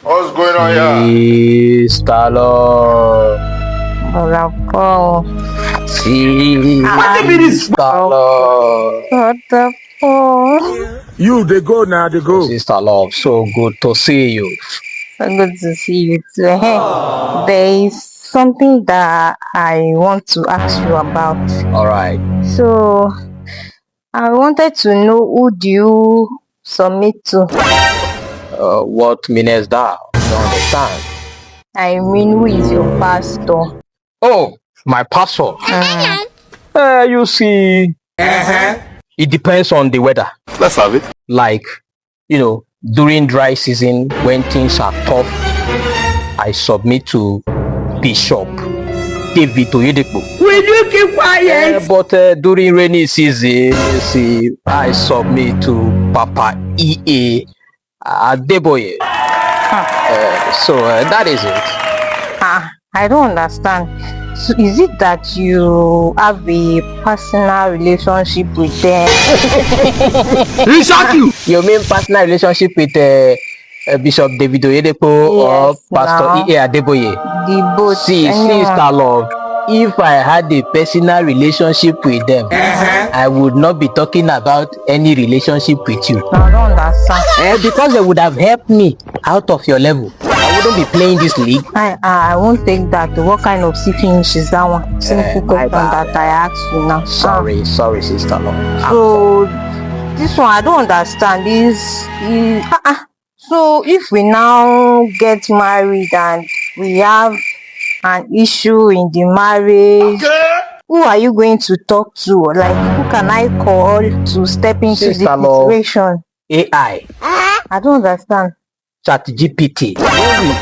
What's going on here? Sister Love. Bravo. Sister Love. What the fuck? You, they go now, they go. Sister Love, so good to see you. So good to see you too. Hey, there is something that I want to ask you about. Alright. So, I wanted to know, who do you submit to? What means that? I don't understand. I mean, who is your pastor? Oh, my pastor. You see, it depends on the weather. Let's have it. Like, during dry season when things are tough, I submit to Bishop David Oyedepo. Will you keep quiet? But during rainy season, you see, I submit to Papa E.A. Adeboye. So that is it. I don't understand. So is it that you have a personal relationship with them? He shot you. You mean personal relationship with Bishop David Oyedepo or Yes, Pastor E.A. Adeboye? The both. See, Sister Love, if I had a personal relationship with them, I would not be talking about any relationship with you. I don't understand. Because they would have helped me out of your level. I wouldn't be playing this league. I won't take that. What kind of finish is that one? Simple question that I asked you now. Sorry, Sister Love. So this one I don't understand. So if we now get married and we have an issue in the marriage, who are you going to talk to? Like, who can I call to step into Sister the Love. situation? AI. I don't understand. ChatGPT.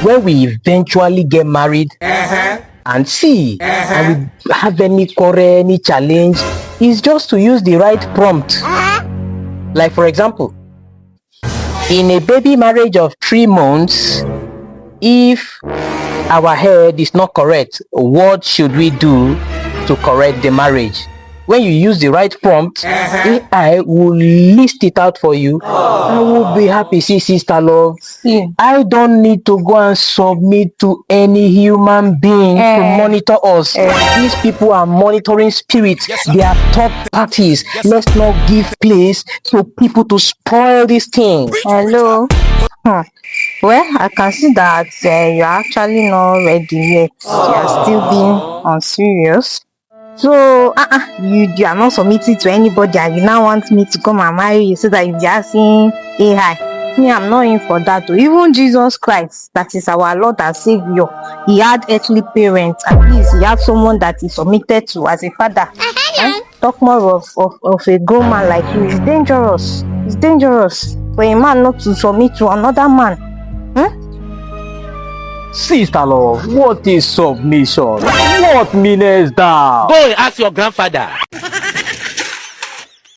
When we eventually get married and see and we have any quarrel, any challenge, it's just to use the right prompt. Like, for example, in a baby marriage of 3 months, if our head is not correct, what should we do to correct the marriage? When you use the right prompt, AI will list it out for you. I will be happy. See, Sister Love, I don't need to go and submit to any human being to monitor us. These people are monitoring spirits. They are third parties. Let's not give place to people to spoil this thing. Hello. Well, I can see that you're actually not ready yet. You're still being unserious. So, you are not submitting to anybody and you now want me to come and marry you so that you're asking AI. Me, I'm not in for that. Even Jesus Christ, that is our Lord and Savior, he had earthly parents. At least he had someone that he submitted to as a father. Talk more of a grown man like you. It's dangerous. It's dangerous for a man not to submit to another man. Sister Love, what is submission? What means that? Go and ask your grandfather.